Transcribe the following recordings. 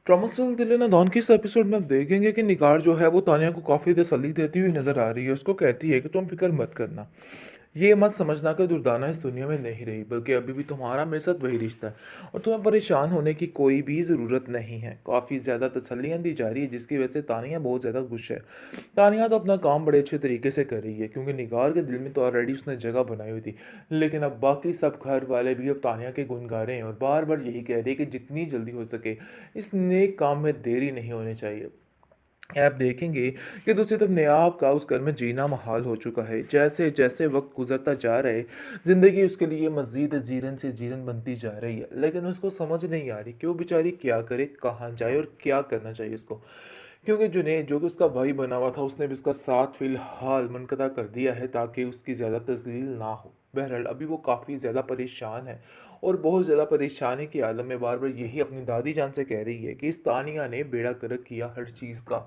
ट्रॉमास्टल दिलेनादौन की इस एपिसोड में आप देखेंगे कि निगार जो है वो तानिया को काफ़ी तसल्ली देती हुई नज़र आ रही है। उसको कहती है कि तुम फिक्र मत करना। ये मत समझना कि दुर्दाना इस दुनिया में नहीं रही, बल्कि अभी भी तुम्हारा मेरे साथ वही रिश्ता है और तुम्हें परेशान होने की कोई भी ज़रूरत नहीं है। काफ़ी ज़्यादा तसल्लियाँ दी जा रही है जिसकी वजह से तानिया बहुत ज़्यादा खुश है। तानिया तो अपना काम बड़े अच्छे तरीके से कर रही है क्योंकि निगार के दिल में तो ऑलरेडी उसने जगह बनाई हुई थी। लेकिन अब बाकी सब घर वाले भी अब तानिया के गुण गा रहे हैं और बार बार यही कह रहे हैं कि जितनी जल्दी हो सके इस नेक काम में देरी नहीं होनी चाहिए। आप देखेंगे कि दूसरी तरफ नेहाब का उस घर में जीना मुहाल हो चुका है। जैसे जैसे वक्त गुजरता जा रहा है, ज़िंदगी उसके लिए मज़ीद जीरन से जीरन बनती जा रही है। लेकिन उसको समझ नहीं आ रही कि वो बेचारी क्या करे, कहाँ जाए और क्या करना चाहिए उसको। क्योंकि जुनैद जो कि उसका भाई बना हुआ था, उसने भी इसका साथ फ़िलहाल मुनक़ता कर दिया है ताकि उसकी ज़्यादा तज़लील ना हो। बहरहाल अभी वो काफ़ी ज़्यादा परेशान है और बहुत ज़्यादा परेशानी के आलम में बार-बार यही अपनी दादी जान से कह रही है कि इस तानिया ने बेड़ा गर्क किया हर चीज़ का।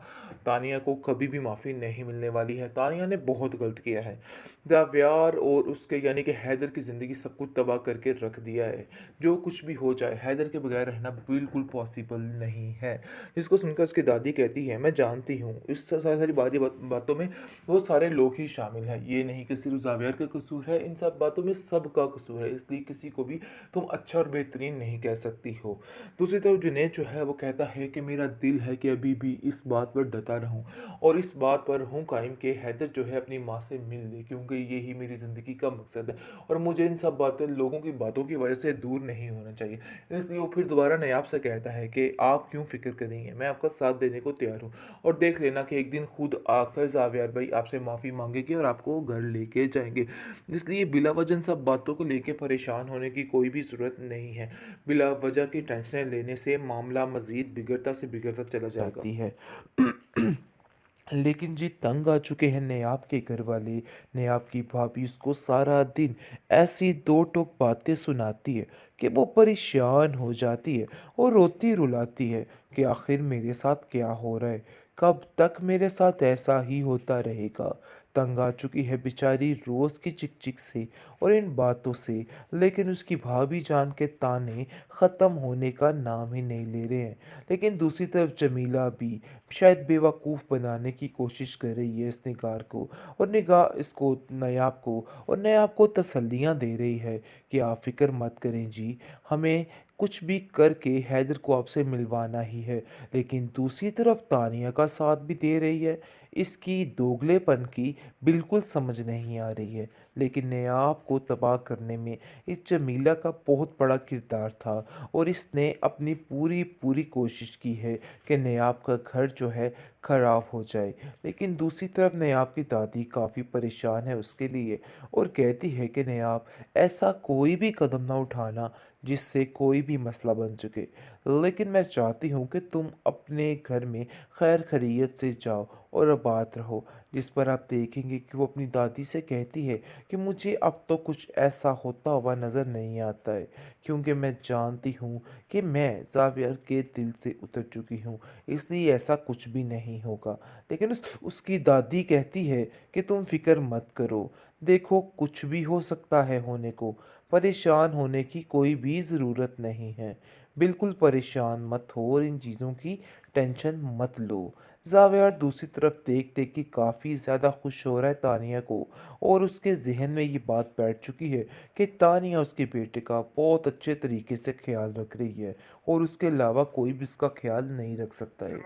तानिया को कभी भी माफ़ी नहीं मिलने वाली है। तानिया ने बहुत गलत किया है। ज़ावियार और उसके यानी कि हैदर की ज़िंदगी सब कुछ तबाह करके रख दिया है। जो कुछ भी हो जाए, हैदर के बगैर रहना बिल्कुल पॉसिबल नहीं है। जिसको सुनकर उसकी दादी कहती है, मैं जानती हूँ इस सारी बातों में वो सारे लोग ही शामिल हैं। ये नहीं कि सिर्फ ज़ावियर का कसूर है, इन सब बातों में सबका कसूर है। इसलिए किसी को भी तुम अच्छा और बेहतरीन नहीं कह सकती हो। दूसरी तरफ जुनैद जो है वो कहता है कि मेरा दिल है कि अभी भी इस बात पर डटा रहूं और इस बात पर हूँ कायम कि हैदर जो है अपनी माँ से मिल ले, क्योंकि यही मेरी ज़िंदगी का मकसद है और मुझे इन सब बातों लोगों की बातों की वजह से दूर नहीं होना चाहिए। इसलिए वो फिर दोबारा नयाब से कहता है कि आप क्यों फ़िक्र करेंगे, मैं आपका साथ देने को तैयार हूँ और देख लेना कि एक दिन खुद आकर ज़ावियार भाई आपसे माफ़ी मांगेगी और आपको घर लेके जाएंगे। इसलिए बिला वजह इन सब बातों को लेके परेशान होने की कोई भी ज़रूरत नहीं है। बिला वजह की टेंशन लेने से मामला मज़ीद बिगड़ता से बिगड़ता चला जाएगा। जाती है। लेकिन जी तंग आ चुके हैं नेहाब के घर वाले। नेहाब की भाभी उसको सारा दिन ऐसी दो टोक बातें सुनाती है कि वो परेशान हो जाती है और रोती रुलाती है कि आखिर मेरे साथ क्या हो रहा है, कब तक मेरे साथ ऐसा ही होता रहेगा। तंग आ चुकी है बेचारी रोज़ की चिक चिक से और इन बातों से। लेकिन उसकी भाभी जान के ताने ख़त्म होने का नाम ही नहीं ले रहे हैं। लेकिन दूसरी तरफ जमीला भी शायद बेवकूफ़ बनाने की कोशिश कर रही है इस निगार को और निगाह इसको नयाब को और नयाब को तसल्लियाँ दे रही है कि आप फ़िक्र मत करें जी, हमें कुछ भी करके हैदर को आपसे मिलवाना ही है। लेकिन दूसरी तरफ तानिया का साथ भी दे रही है। इसकी दोगलेपन की बिल्कुल समझ नहीं आ रही है। लेकिन नयाब को तबाह करने में इस जमीला का बहुत बड़ा किरदार था और इसने अपनी पूरी पूरी कोशिश की है कि नयाब का घर जो है ख़राब हो जाए। लेकिन दूसरी तरफ नयाब की दादी काफ़ी परेशान है उसके लिए और कहती है कि नयाब ऐसा कोई भी कदम ना उठाना जिससे कोई भी मसला बन चुके। लेकिन मैं चाहती हूँ कि तुम अपने घर में खैर खैरियत से जाओ और आबाद रहो। जिस पर आप देखेंगे कि वो अपनी दादी से कहती है कि मुझे अब तो कुछ ऐसा होता हुआ नज़र नहीं आता है, क्योंकि मैं जानती हूँ कि मैं ज़ावियर के दिल से उतर चुकी हूँ, इसलिए ऐसा कुछ भी नहीं होगा। लेकिन उसकी दादी कहती है कि तुम फ़िक्र मत करो, देखो कुछ भी हो सकता है होने को, परेशान होने की कोई भी ज़रूरत नहीं है। बिल्कुल परेशान मत हो और इन चीज़ों की टेंशन मत लो। ज़ावियर दूसरी तरफ देख देख के काफ़ी ज़्यादा खुश हो रहा है तानिया को और उसके ज़हन में ये बात बैठ चुकी है कि तानिया उसके बेटे का बहुत अच्छे तरीके से ख्याल रख रही है और उसके अलावा कोई भी उसका ख्याल नहीं रख सकता है।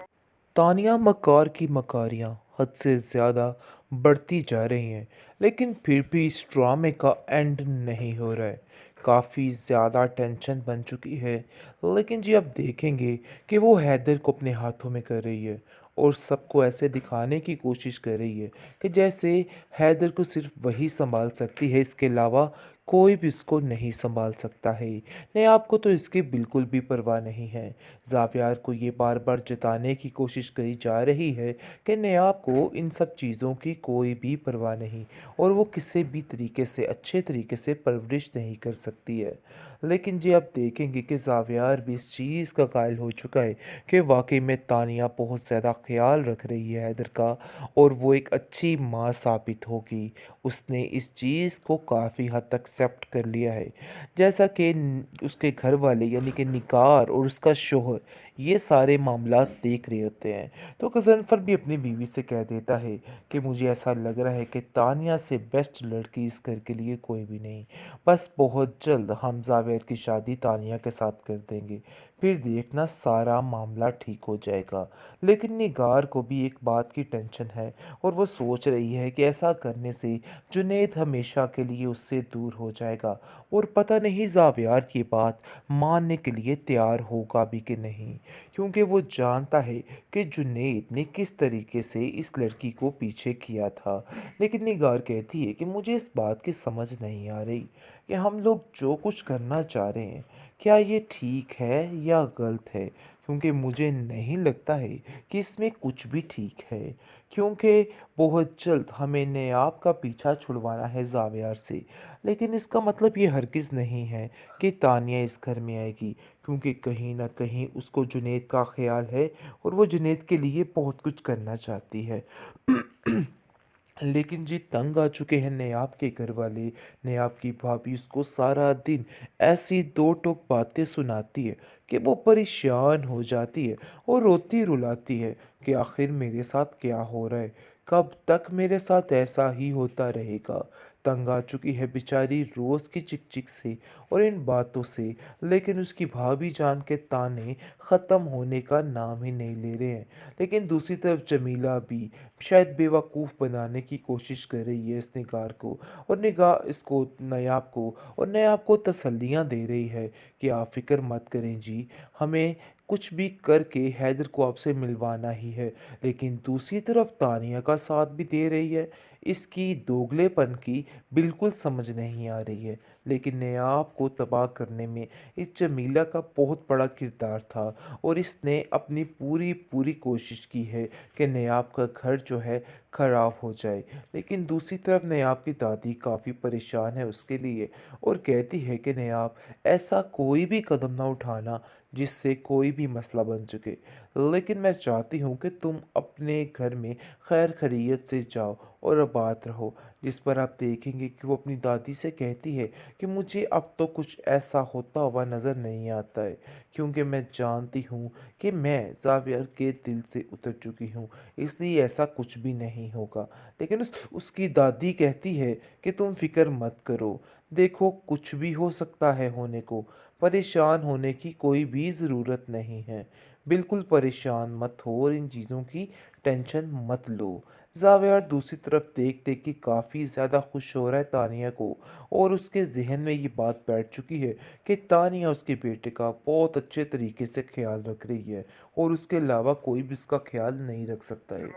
तानिया मकार की मकारियाँ हद से ज़्यादा बढ़ती जा रही हैं, लेकिन फिर भी इस ड्रामे का एंड नहीं हो रहा है। काफ़ी ज़्यादा टेंशन बन चुकी है। लेकिन जी आप देखेंगे कि वो हैदर को अपने हाथों में कर रही है और सबको ऐसे दिखाने की कोशिश कर रही है कि जैसे हैदर को सिर्फ वही संभाल सकती है, इसके अलावा कोई भी इसको नहीं संभाल सकता है। नहीं, आपको तो इसकी बिल्कुल भी परवाह नहीं है। ज़ावियार को ये बार बार जताने की कोशिश करी जा रही है कि नयाब को इन सब चीज़ों की कोई भी परवाह नहीं और वो किसी भी तरीके से अच्छे तरीके से परवरिश नहीं कर सकती है। लेकिन जी आप देखेंगे कि ज़ावियार भी इस चीज़ का कायल हो चुका है कि वाकई में तानिया बहुत ज़्यादा ख्याल रख रही है हैदर का और वो एक अच्छी माँ साबित होगी। उसने इस चीज़ को काफ़ी हद तक एक्सेप्ट कर लिया है। जैसा कि उसके घर वाले यानी कि निकार और उसका शोहर ये सारे मामलात देख रहे होते हैं। तो गज़नफ़र भी अपनी बीवी से कह देता है कि मुझे ऐसा लग रहा है कि तानिया से बेस्ट लड़की इस घर के लिए कोई भी नहीं। बस बहुत जल्द हम ज़ावेर की शादी तानिया के साथ कर देंगे। फिर देखना सारा मामला ठीक हो जाएगा। लेकिन निगार को भी एक बात की टेंशन है और वो सोच रही है कि ऐसा करने से जुनैद हमेशा के लिए उससे दूर हो जाएगा और पता नहीं ज़ावियार ये बात मानने के लिए तैयार होगा भी कि नहीं, क्योंकि वो जानता है कि जुनैद ने किस तरीके से इस लड़की को पीछे किया था। लेकिन निगार कहती है कि मुझे इस बात की समझ नहीं आ रही कि हम लोग जो कुछ करना चाह रहे हैं, क्या ये ठीक है या गलत है, क्योंकि मुझे नहीं लगता है कि इसमें कुछ भी ठीक है, क्योंकि बहुत जल्द हमें नयाब का पीछा छुड़वाना है ज़ावियार से। लेकिन इसका मतलब ये हरगिज़ नहीं है कि तानिया इस घर में आएगी, क्योंकि कहीं न कहीं उसको जुनैद का ख़्याल है और वो जुनैद के लिए बहुत कुछ करना चाहती है। लेकिन जी तंग आ चुके हैं नेहाब के घर वाले। नेहाब की भाभी उसको सारा दिन ऐसी दो टोक बातें सुनाती है कि वो परेशान हो जाती है और रोती रुलाती है कि आखिर मेरे साथ क्या हो रहा है, कब तक मेरे साथ ऐसा ही होता रहेगा। तंग आ चुकी है बेचारी रोज़ की चिक चिक से और इन बातों से। लेकिन उसकी भाभी जान के ताने ख़त्म होने का नाम ही नहीं ले रहे हैं। लेकिन दूसरी तरफ जमीला भी शायद बेवकूफ़ बनाने की कोशिश कर रही है इस निगार को, और निगाह इसको नयाब को तसल्लियाँ दे रही है कि आप फ़िक्र मत करें जी, हमें कुछ भी करके हैदर को आपसे मिलवाना ही है। लेकिन दूसरी तरफ तानिया का साथ भी दे रही है। इसकी दोगलेपन की बिल्कुल समझ नहीं आ रही है। लेकिन नयाब को तबाह करने में इस जमीला का बहुत बड़ा किरदार था और इसने अपनी पूरी पूरी कोशिश की है कि नयाब का घर जो है ख़राब हो जाए। लेकिन दूसरी तरफ नयाब की दादी काफ़ी परेशान है उसके लिए और कहती है कि नयाब, ऐसा कोई भी कदम ना उठाना जिससे कोई भी मसला बन सके। लेकिन मैं चाहती हूँ कि तुम अपने घर में खैर खैरियत से जाओ और आबाद रहो। जिस पर आप देखेंगे कि वो अपनी दादी से कहती है कि मुझे अब तो कुछ ऐसा होता हुआ नज़र नहीं आता है, क्योंकि मैं जानती हूँ कि मैं ज़ावियर के दिल से उतर चुकी हूँ, इसलिए ऐसा कुछ भी नहीं होगा। लेकिन उसकी दादी कहती है कि तुम फ़िक्र मत करो, देखो कुछ भी हो सकता है होने को, परेशान होने की कोई भी ज़रूरत नहीं है। बिल्कुल परेशान मत हो और इन चीज़ों की टेंशन मत लो। ज़ावियर दूसरी तरफ देख देख के काफ़ी ज़्यादा खुश हो रहा है तानिया को, और उसके ज़हन में ये बात बैठ चुकी है कि तानिया उसके बेटे का बहुत अच्छे तरीके से ख्याल रख रही है और उसके अलावा कोई भी उसका ख्याल नहीं रख सकता है।